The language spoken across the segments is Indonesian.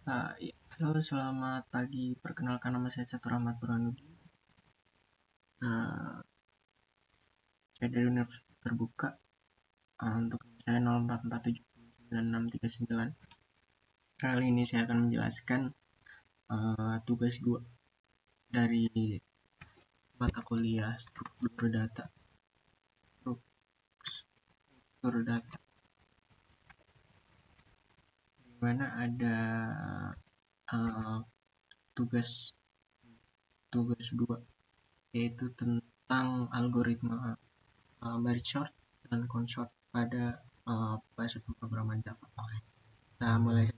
Halo, selamat pagi. Perkenalkan, nama saya Catur Ahmad Burhanuddin. Saya dari Universitas Terbuka. Untuk saya 04479639. Kali ini saya akan menjelaskan tugas 2 dari mata kuliah struktur data. Di mana ada tugas 2, yaitu tentang algoritma merge sort dan consort pada bahasa pemrograman Java. Oke, kita mulai.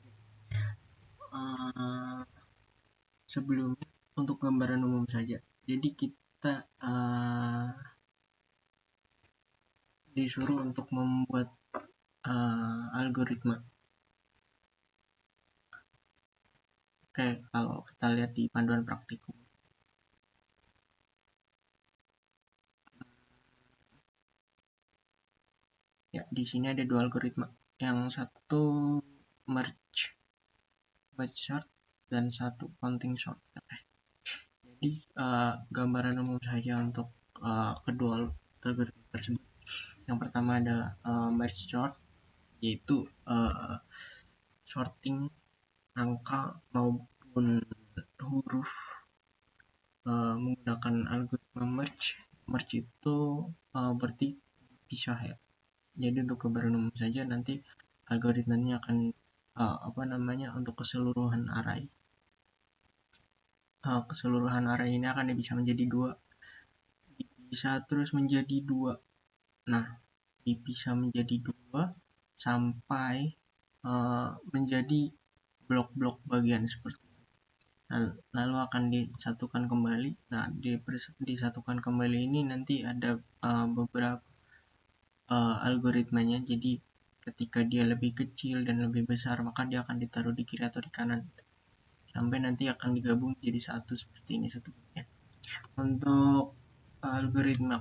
Sebelumnya, untuk gambaran umum saja. Jadi kita disuruh untuk membuat algoritma. Oke, kalau kita lihat di panduan praktikum. Ya, di sini ada 2 algoritma. Yang satu merge sort dan satu counting sort. Oke. Jadi gambaran umum saja untuk kedua algoritma tersebut. Yang pertama ada merge sort, yaitu sorting angka maupun huruf menggunakan algoritma merge. Merge itu berarti pisah ya. Jadi untuk gambaran umum saja, nanti algoritmanya akan untuk keseluruhan array. Keseluruhan array ini akan bisa menjadi 2, bisa terus menjadi 2. Nah, dipisah menjadi 2 sampai menjadi blok-blok bagian seperti itu. Lalu akan disatukan kembali. Nah, disatukan kembali ini nanti ada beberapa algoritmanya. Jadi ketika dia lebih kecil dan lebih besar, maka dia akan ditaruh di kiri atau di kanan sampai nanti akan digabung jadi satu seperti ini, satu bagian. Untuk algoritma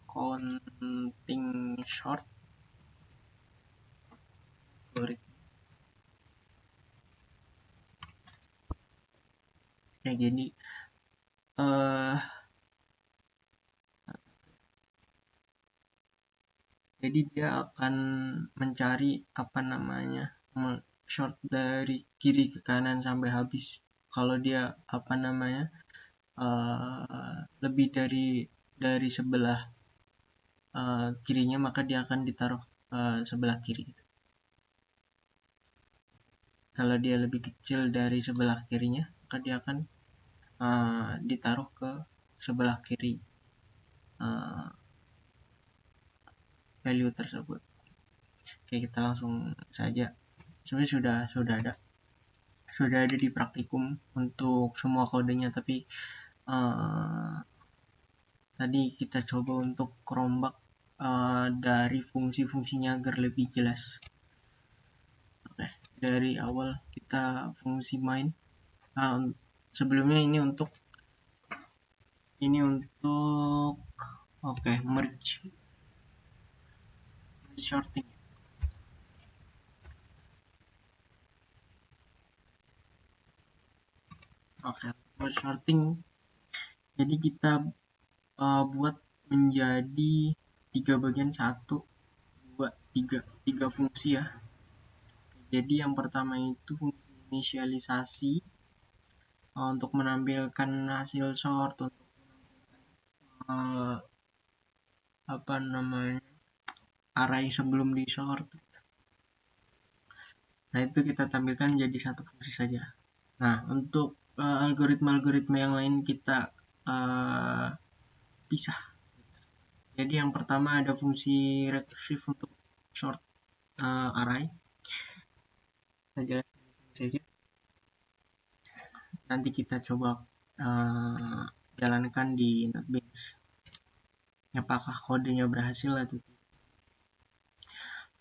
counting sort ya, jadi dia akan mencari short dari kiri ke kanan sampai habis. Kalau dia lebih dari sebelah kirinya, maka dia akan ditaruh sebelah kiri. Kalau dia lebih kecil dari sebelah kirinya, maka dia akan ditaruh ke sebelah kiri value tersebut. Oke, kita langsung saja. Sebenarnya sudah ada di praktikum untuk semua kodenya, tapi tadi kita coba untuk rombak dari fungsi-fungsinya agar lebih jelas. Oke, dari awal kita fungsi main. Sebelumnya ini untuk merge sorting. Oke, merge sorting. Jadi kita buat menjadi 3 bagian, 1, 2, 3 fungsi ya. Jadi yang pertama itu fungsi inisialisasi untuk menampilkan hasil sort, untuk array sebelum di sort. Nah, itu kita tampilkan jadi satu fungsi saja. Nah, untuk algoritma-algoritma yang lain kita pisah. Jadi yang pertama ada fungsi recursive untuk sort array. Saja. Nanti kita coba jalankan di NetBeans. Apakah kodenya berhasil atau tidak?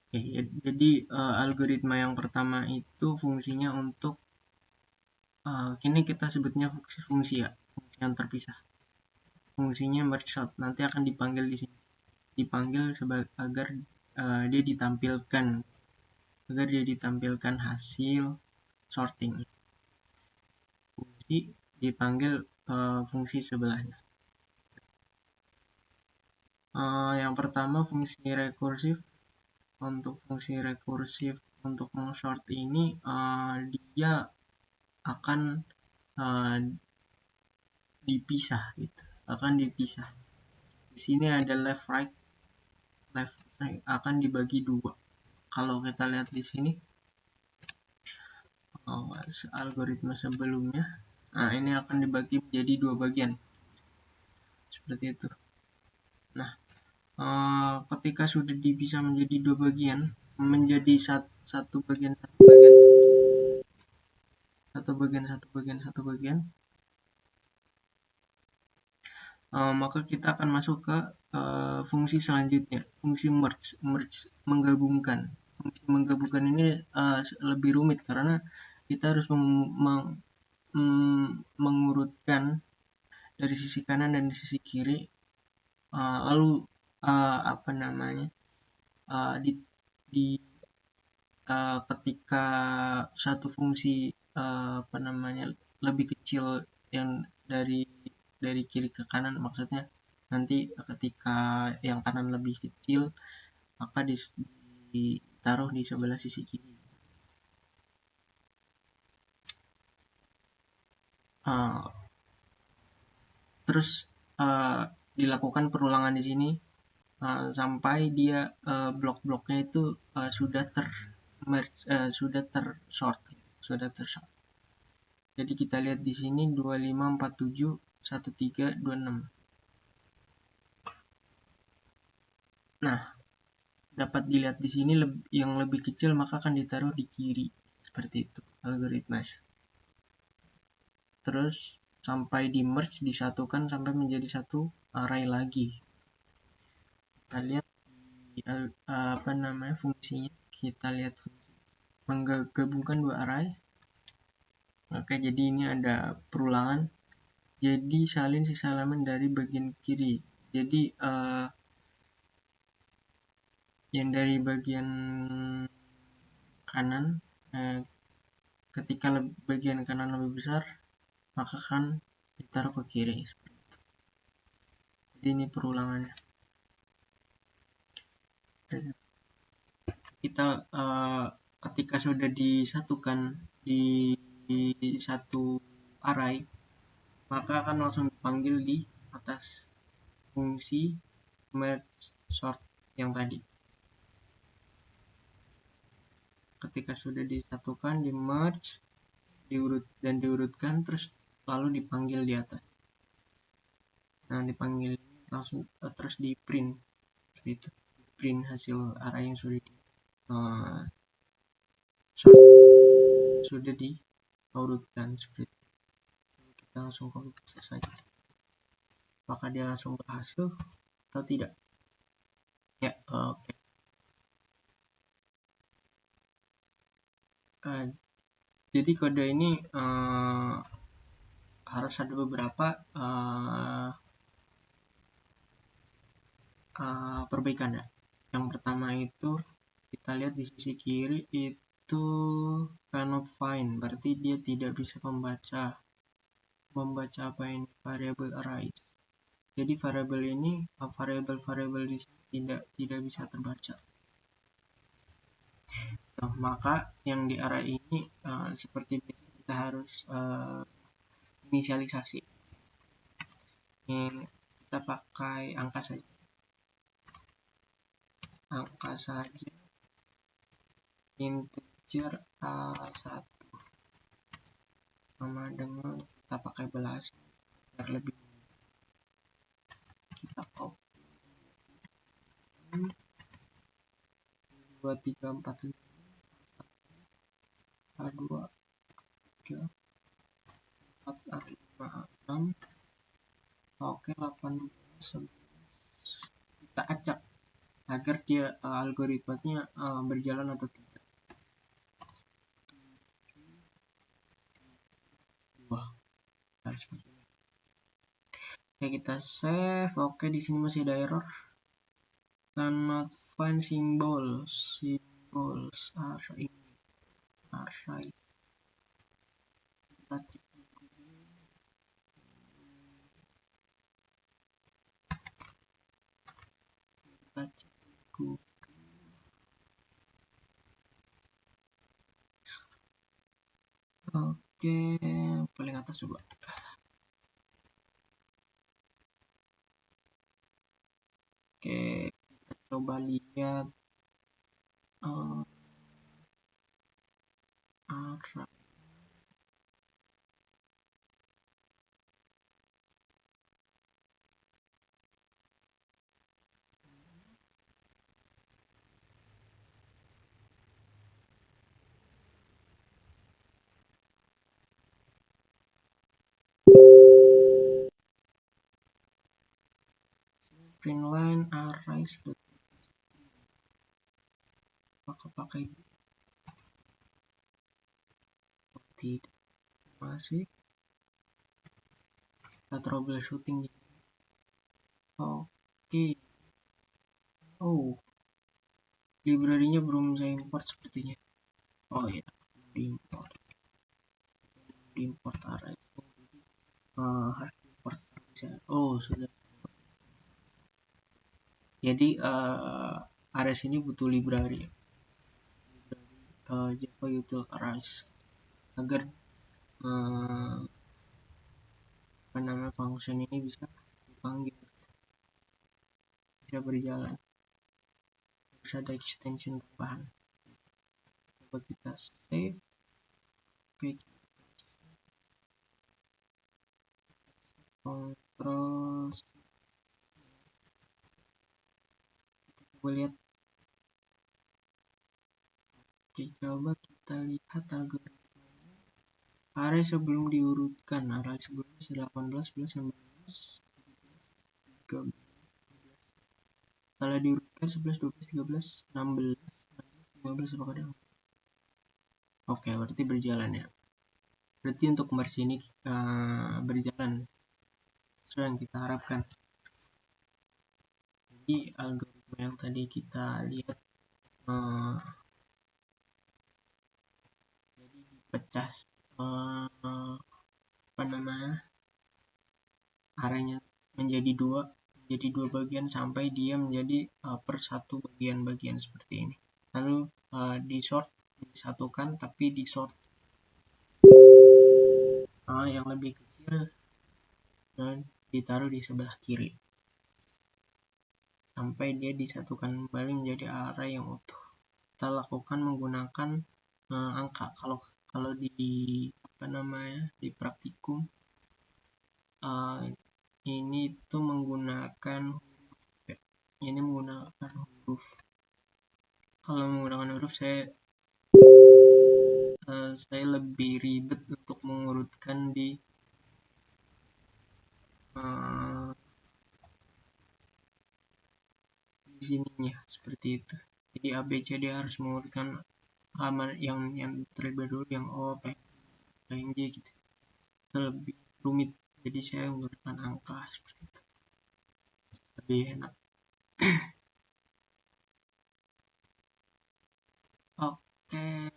Oke, jadi algoritma yang pertama itu fungsinya untuk kini kita sebutnya fungsi ya, fungsi yang terpisah. Fungsinya merge sort, nanti akan dipanggil di sini. Dipanggil agar dia ditampilkan agar dia ditampilkan hasil sorting. Fungsi dipanggil fungsi sebelahnya. Yang pertama fungsi rekursif. Untuk fungsi rekursif untuk sort ini dia akan dipisah gitu, akan dipisah. Di sini ada left right akan dibagi dua. Kalau kita lihat di sini algoritma sebelumnya, ini akan dibagi menjadi dua bagian seperti itu. Nah, ketika sudah dipisah menjadi dua bagian, menjadi satu bagian, maka kita akan masuk ke fungsi selanjutnya, fungsi merge menggabungkan. Fungsi menggabungkan ini lebih rumit karena kita harus mengurutkan dari sisi kanan dan sisi kiri, lalu ketika satu fungsi lebih kecil yang dari kiri ke kanan, maksudnya nanti ketika yang kanan lebih kecil maka ditaruh di sebelah sisi kiri. Terus dilakukan perulangan di sini sampai dia blok-bloknya itu sudah tersort. Jadi kita lihat di sini 25, 47, 13, 26. Nah, dapat dilihat di sini yang lebih kecil maka akan ditaruh di kiri. Seperti itu algoritmanya. Terus sampai di merge, disatukan sampai menjadi satu array lagi. Kita lihat fungsinya. Kita lihat fungsi menggabungkan dua array. Oke, jadi ini ada perulangan. Jadi salin sisa elemen dari bagian kiri. Jadi yang dari bagian kanan, ketika bagian kanan lebih besar, maka akan ditaruh ke kiri. Jadi ini perulangannya. Kita ketika sudah disatukan di satu array, maka akan langsung dipanggil di atas fungsi merge sort yang tadi. Ketika sudah disatukan, di merge, diurutkan, terus lalu dipanggil di atas. Nah, dipanggil langsung terus di print seperti itu. Print hasil array yang sudah di sudah diurutkan seperti itu. Kita langsung copy paste saja. Apakah dia langsung berhasil atau tidak? Ya, oke. Jadi kode ini harus ada beberapa perbaikan ya. Yang pertama itu kita lihat di sisi kiri itu cannot find, berarti dia tidak bisa membaca apa ini variable array. Jadi variabel ini variabel di sini tidak bisa terbaca. Nah, maka yang di array ini seperti biasa kita harus inisialisasi. Ini kita pakai angka saja. Integer A1 sama dengan kita pakai belas biar lebih mudah. Kita copy 2, 3, 4, 5 A2 3 4 A5 A6. Oke, 18 11. Kita acak agar dia algoritmanya berjalan atau tidak. 2. Nah, seperti ini. Oke, kita save. Oke, di sini masih ada error. Cannot find symbol goals are ini array. Kita cek dulu. Kita cek Google. Oke, paling atas coba. Oke, kita coba lihat array. Print line arrays. Pakai tidak masih kita troubleshooting. Oke. Oh, library-nya belum saya import sepertinya. Oh ya, diimport array. Harus import saja. Oh, sudah. Jadi arrays ini butuh library. Java util arrays agar function ini bisa dipanggil, bisa berjalan, harus ada extension tambahan. Coba kita save. Oke, Ctrl kita coba lihat. Oke, coba kita lihat algoritmanya. Array sebelum diurutkan, array sebelumnya 18, 19, 13, setelah diurutkan 11, 12, 13, 16, 15, apakah ada? Oke, berarti berjalan ya. Berarti untuk conversi ini berjalan sesuai yang kita harapkan. Jadi algoritma yang tadi kita lihat jadi dipecah arraynya menjadi dua bagian sampai dia menjadi per satu bagian-bagian seperti ini. Lalu di sort, disatukan tapi di sort yang lebih kecil dan ditaruh di sebelah kiri sampai dia disatukan kembali menjadi array yang utuh. Kita lakukan menggunakan angka. Kalau di di praktikum ini tuh menggunakan huruf. Ini menggunakan huruf. Kalau menggunakan huruf saya lebih ribet untuk mengurutkan di sininya seperti itu. Jadi ABCD harus mengurutkan halaman yang terlebih dulu, yang O, P, yang J gitu. Itu lebih rumit. Jadi saya menggunakan angka seperti itu. Lebih enak. Oke.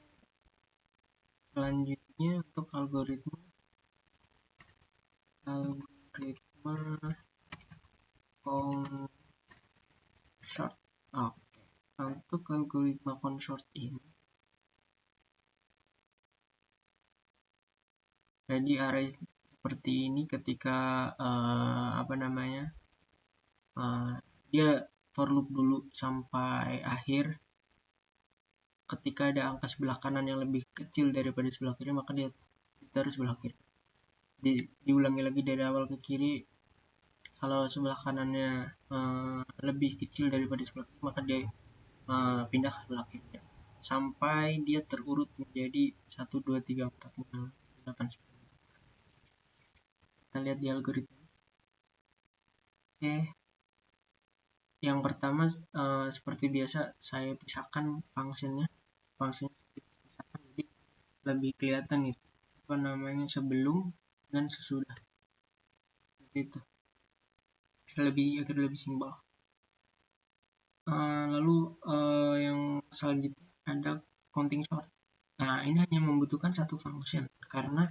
Selanjutnya untuk algoritma consort. Oke. Untuk algoritma consort ini, jadi array seperti ini ketika dia for loop dulu sampai akhir. Ketika ada angka sebelah kanan yang lebih kecil daripada sebelah kiri, maka dia ditaruh sebelah kiri. Diulangi lagi dari awal ke kiri. Kalau sebelah kanannya lebih kecil daripada sebelah kiri, maka dia pindah ke sebelah kiri sampai dia terurut menjadi 1, 2, 3, 4, 5, 8. Kita lihat di algoritma. Oke. Yang pertama seperti biasa saya pisahkan functionnya dipisahkan, jadi lebih kelihatan itu sebelum dan sesudah. Seperti itu. Agar lebih simpel. Lalu yang selanjutnya ada counting sort. Nah, ini hanya membutuhkan satu function karena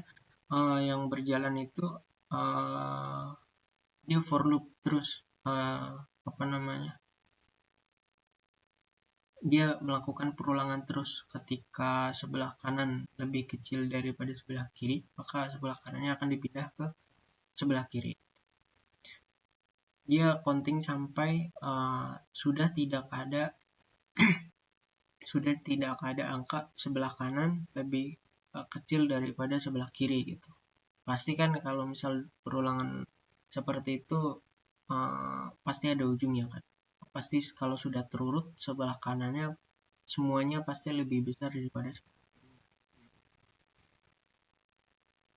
yang berjalan itu dia for loop terus dia melakukan perulangan terus. Ketika sebelah kanan lebih kecil daripada sebelah kiri, maka sebelah kanannya akan dipindah ke sebelah kiri. Dia counting sampai sudah tidak ada angka sebelah kanan lebih kecil daripada sebelah kiri gitu. Pasti kan kalau misal perulangan seperti itu pasti ada ujungnya kan. Pasti kalau sudah terurut sebelah kanannya semuanya pasti lebih besar daripada sebelah kiri.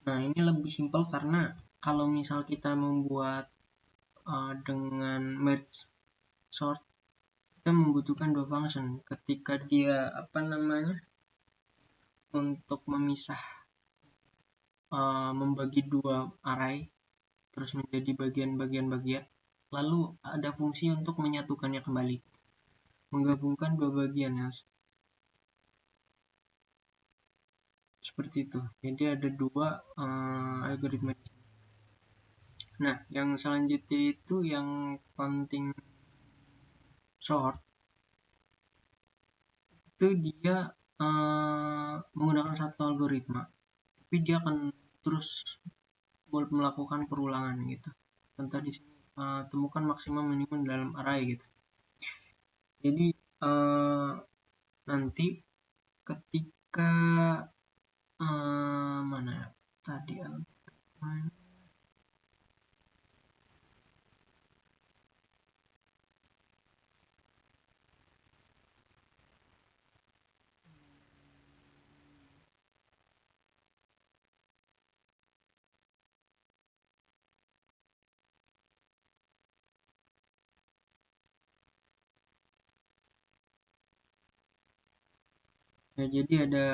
Nah, ini lebih simpel karena kalau misal kita membuat dengan merge sort, kita membutuhkan dua function. Ketika dia untuk memisah membagi dua array terus menjadi bagian-bagian, lalu ada fungsi untuk menyatukannya kembali, menggabungkan dua bagian ya, seperti itu. Jadi ada dua algoritma. Nah, yang selanjutnya itu yang counting sort, itu dia menggunakan satu algoritma, tapi dia akan terus melakukan perulangan gitu. Contoh di sini temukan maksimum minimum dalam array gitu. Jadi nanti ketika mana ya tadi ya, jadi ada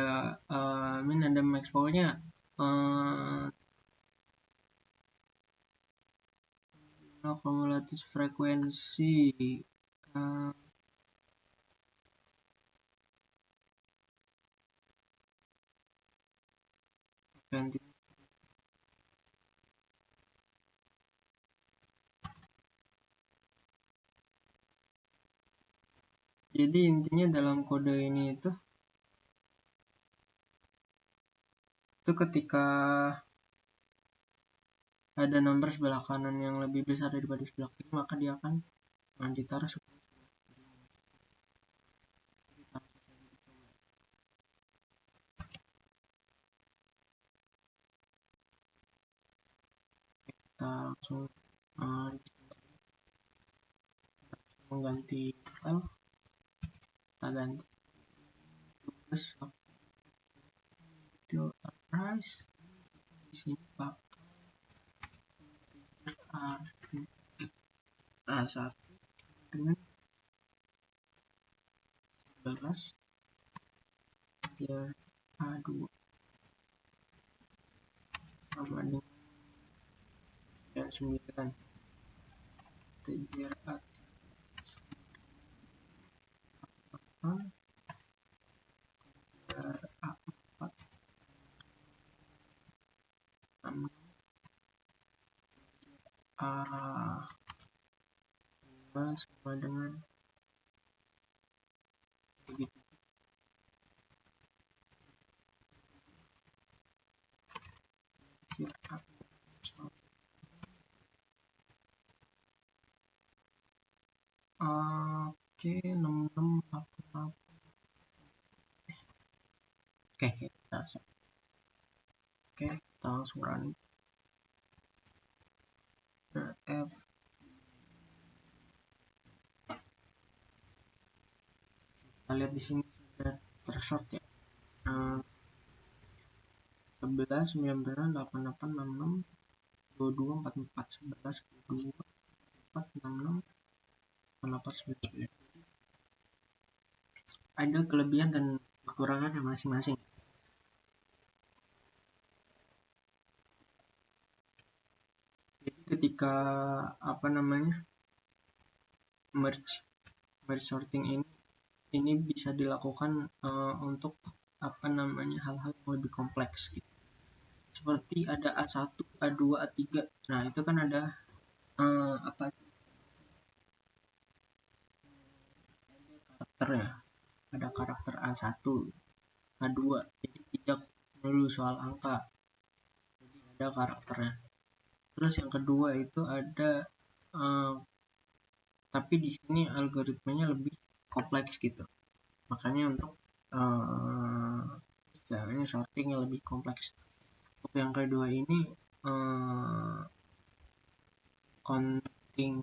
min ada max powernya kumulatif frekuensi jadi intinya dalam kode ini itu ketika ada nomor sebelah kanan yang lebih besar daripada sebelah kiri, maka dia akan ditaruh sebelah kiri. Kita langsung mengganti file, kita ganti tugas detail price di sini pakai A1 dengan 11 biar A2 sama dengan 9 biar A3 biar A4 A5 sama dengan begitu. Oke, 6688. Oke, kita langsung run. F kita lihat di sini sudah tersort ya. 11 19 88 66 22 44 11 22 4 66 88 99. Ada kelebihan dan kekurangannya masing-masing. Jadi ketika merge sorting ini ini bisa dilakukan untuk hal-hal yang lebih kompleks gitu. Seperti ada A1, A2, A3. Nah, itu kan ada karakternya. Ada karakter A1, A2. Jadi tidak melulu soal angka. Jadi ada karakternya. Terus yang kedua itu ada tapi di sini algoritmanya lebih kompleks gitu. Makanya untuk istilahnya sortingnya lebih kompleks. Untuk yang kedua ini counting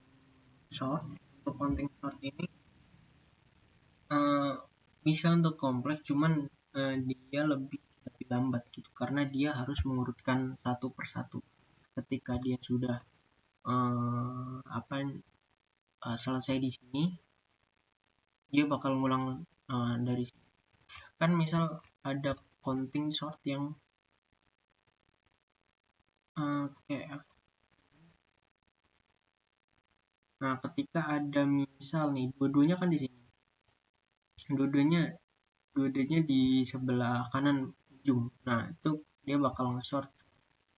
sort. Untuk counting sort ini bisa untuk kompleks, cuman dia lebih lambat gitu karena dia harus mengurutkan satu persatu. Ketika dia sudah selesai di sini, dia bakal ngulang dari sini. Kan misal ada counting sort yang kayak nah, ketika ada misal nih dua-duanya kan di sini, dua-duanya di sebelah kanan ujung. Nah, itu dia bakal nge-sort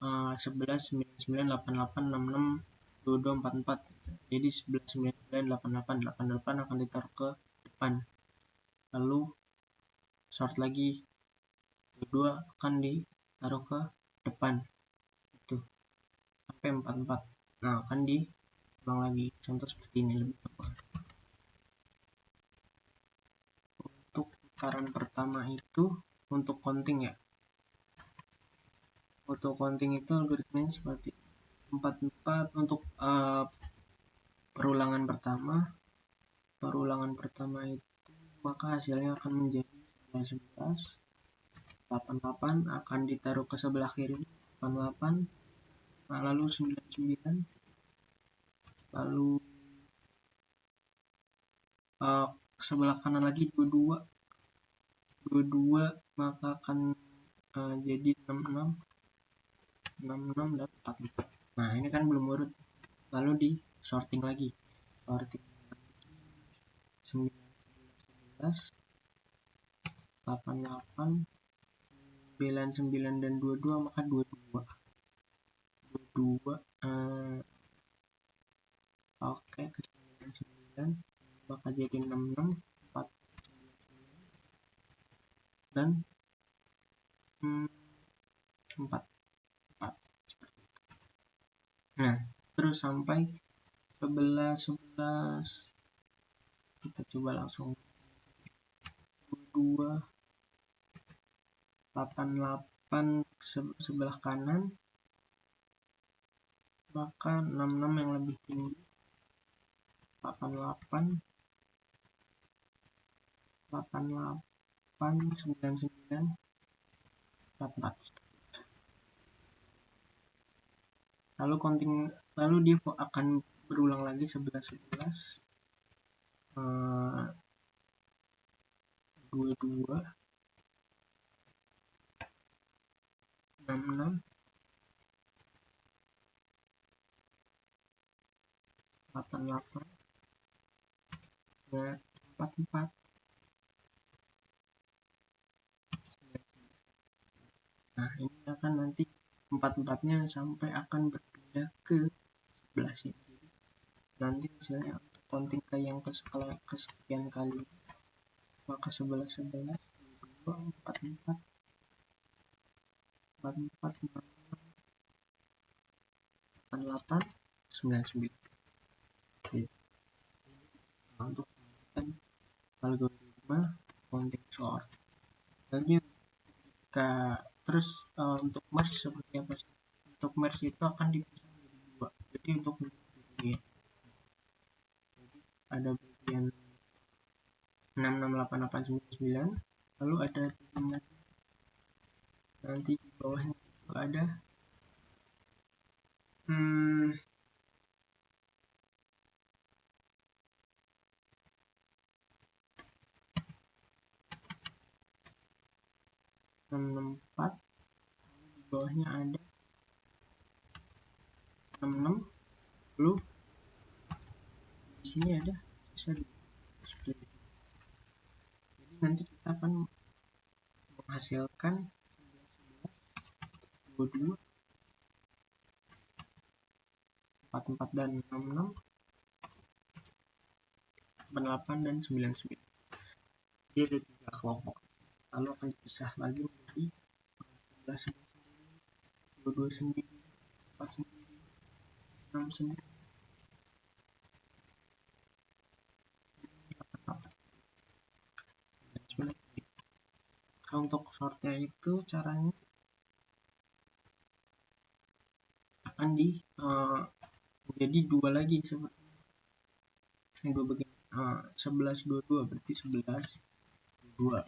11 99 88 66 22 44. Jadi 11 99 88 88 akan ditaruh ke depan. Lalu sort lagi, kedua akan ditaruh ke depan. Itu sampai 44. Nah, akan diulang lagi. Contoh seperti ini lebih gampang. Untuk putaran pertama itu untuk counting ya. Untuk counting itu algoritmanya seperti 44 untuk perulangan pertama itu maka hasilnya akan menjadi 11 88 akan ditaruh ke sebelah kiri 88, nah, lalu 99, lalu sebelah kanan lagi 22 maka akan jadi 66 dan 44. Nah, ini kan belum urut, lalu di sorting lagi 11 88 99 dan 22 maka 22 oke ke 99 maka jadi 66 4 dan 4. Nah, terus sampai 11 kita coba langsung 22 88 sebelah kanan, maka 66 yang lebih tinggi 88 99 44. Lalu dia akan berulang lagi 11 22 66 88 44. Nah, ini akan nanti 44-nya sampai akan berpindah ke sebelah sini. Nanti misalnya untuk counting ke yang kesekian kali, maka 11 22 44 88 99. Untuk algoritma counting sort. Lalu terus untuk merge seperti apa sih? Untuk merge itu akan dipisah menjadi dua. Jadi untuk bagian ada bagian 668899, lalu ada nanti di bawahnya itu ada 664, di bawahnya ada 66, lalu di sini ada bisa nanti kita akan menghasilkan 11, 22, 44 dan 66, 88 dan 99. Jadi ada 3 kelompok. Lalu akan dipisah lagi menjadi 11 sendiri, 22 sendiri, 4 sendiri, 6 sendiri. Untuk sortnya itu caranya akan menjadi 2 lagi seperti ini, 2 bagian. 11 22 berarti 11 2,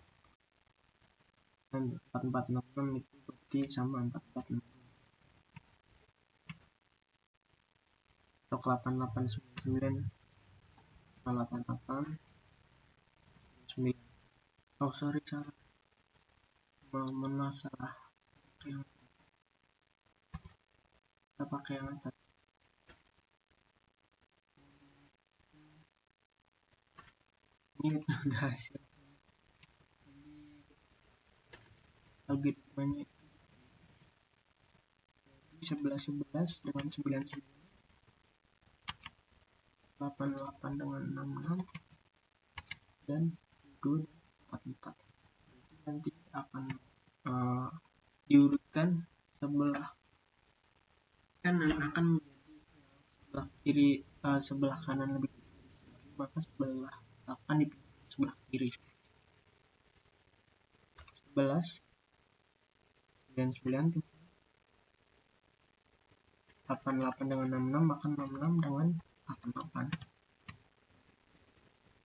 dan 44 66 itu berarti sama 44 66. Untuk 88 99 88 9. Oh sorry, salah. Mohon maaf, salah. Kita pakai yang atas. Ini udah hasil algoritmanya. 11 11 dengan 99, 88 dengan 66, dan 2 44. Jadi nanti akan diurutkan sebelah kanan akan menjadi sebelah kiri, sebelah kanan lebih kecil, maka sebelah akan dipilih sebelah kiri. 11 99 88 dengan 66 akan 66 dengan 88,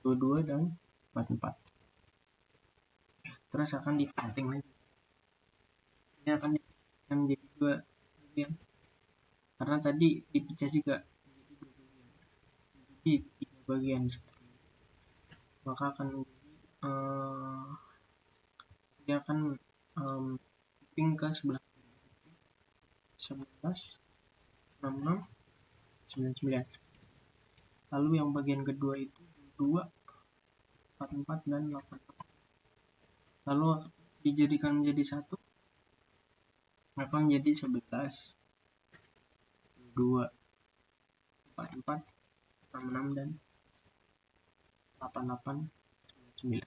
22 dan 44. Terus akan dibanting lagi. Ini akan menjadi 2 bagian, karena tadi dipecah juga menjadi 2 bagian, jadi 3 bagian seperti ini. Maka akan menjadi dia akan ping ke sebelah kiri, 11 66 99. Lalu yang bagian kedua itu 2 44 dan 88. Lalu dijadikan menjadi satu, maka menjadi 11 2 44 66 dan 88 99.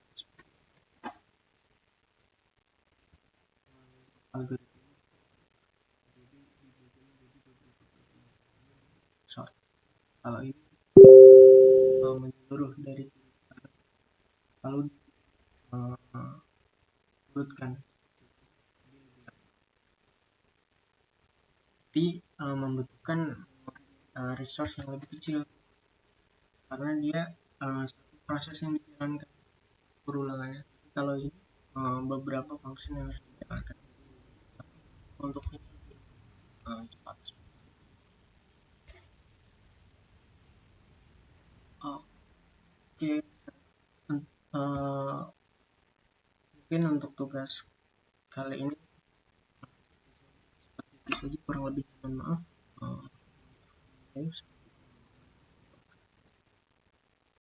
Algoritma jadi dibagi menjadi beberapa bagian sort. Kalau ini menyeluruh dari kiri ke kanan, lalu urutkan, tapi membutuhkan resource yang lebih kecil, karena dia satu proses yang dijalankan perulangannya. Kalau ini beberapa function yang harus dijalankan untuk cepat. Oke, mungkin untuk tugas kali ini seperti itu saja, kurang lebih mohon maaf.